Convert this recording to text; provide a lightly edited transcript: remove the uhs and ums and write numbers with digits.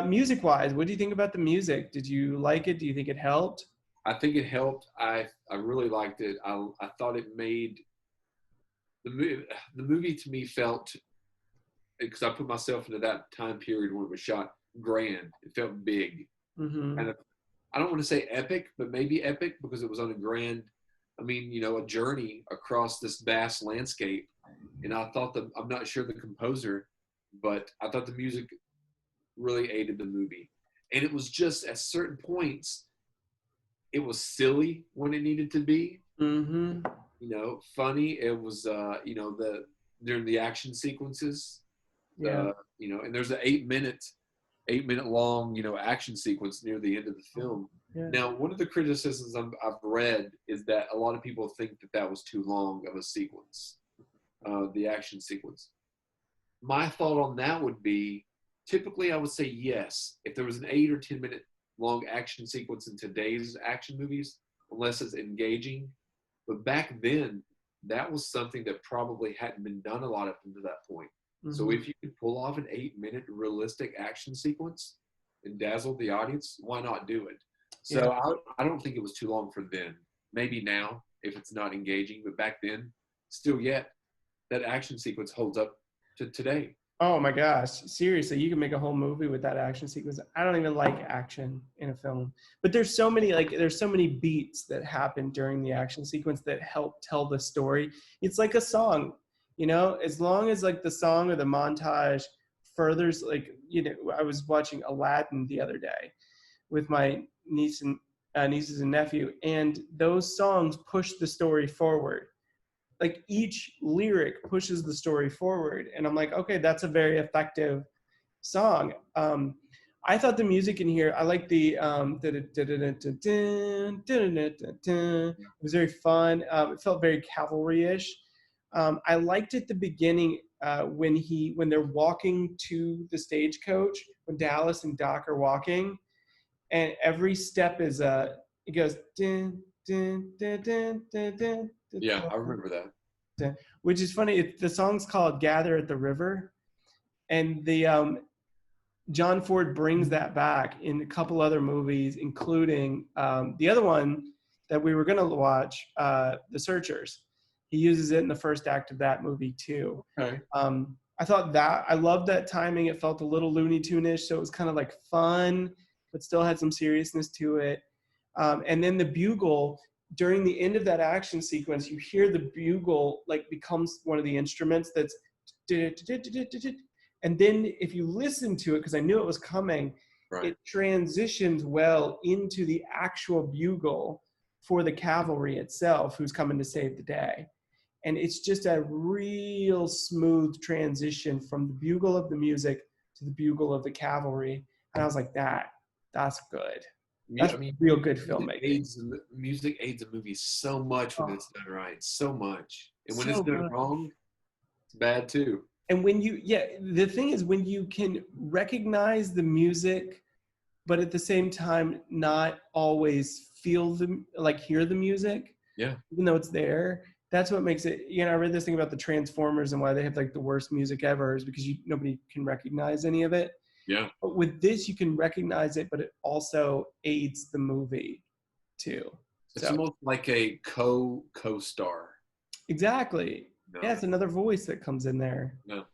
Music wise, what do you think about the music? Did you like it? Do you think it helped? I think it helped. I really liked it. I thought it made the movie to me felt, because I put myself into that time period when it was shot, grand. It felt big, Mm-hmm. and I don't want to say epic, but maybe epic because it was on a grand. I mean, a journey across this vast landscape. And I thought I'm not sure the composer, but I thought the music really aided the movie. And it was just at certain points, it was silly when it needed to be, Mm-hmm. funny. It was, during the action sequences, Yeah. and there's an 8 minute long, action sequence near the end of the film. Yeah. Now, one of the criticisms I've read is that a lot of people think that was too long of a sequence, the action sequence. My thought on that would be, typically I would say yes. If there was an 8 or 10 minute long action sequence in today's action movies, unless it's engaging. But back then, that was something that probably hadn't been done a lot up until that point. So Mm-hmm. if you could pull off an 8 minute realistic action sequence and dazzle the audience, why not do it? Yeah. So I don't think it was too long for then. Maybe now, if it's not engaging, but back then, still yet, that action sequence holds up to today. Oh my gosh, seriously, you can make a whole movie with that action sequence. I don't even like action in a film, but there's so many beats that happen during the action sequence that help tell the story. It's like a song, as long as like the song or the montage furthers, I was watching Aladdin the other day with my nieces and nephew, and those songs push the story forward. Like each lyric pushes the story forward, and I'm like, okay, that's a very effective song. I thought the music in here, I like the it was very fun. It felt very cavalry-ish. I liked at the beginning when they're walking to the stagecoach, when Dallas and Doc are walking, and every step is it goes dun, dun, dun, dun, dun, dun, Yeah, I dun, remember that. which is funny. The song's called "Gather at the River," and the John Ford brings that back in a couple other movies, including the other one that we were going to watch, The Searchers. He uses it in the first act of that movie too. Okay. I loved that timing. It felt a little Looney Tune-ish, so it was kind of like fun, but still had some seriousness to it. And then the bugle, during the end of that action sequence, you hear the bugle like becomes one of the instruments that's, and then if you listen to it, because I knew it was coming, Right. it transitions well into the actual bugle for the cavalry itself, who's coming to save the day. And it's just a real smooth transition from the bugle of the music to the bugle of the cavalry. And I was like, that's good. That's real good filmmaking. Music aids a movie so much when it's done right, so much. And when it's So done good. wrong, it's bad too. And the thing is, when you can recognize the music, but at the same time not always hear the music, Yeah. even though it's there, that's what makes it. I read this thing about the Transformers and why they have like the worst music ever is because nobody can recognize any of it. Yeah. But with this, you can recognize it, but it also aids the movie too. It's almost like a co-star. Exactly. No. Yeah, it's another voice that comes in there. No.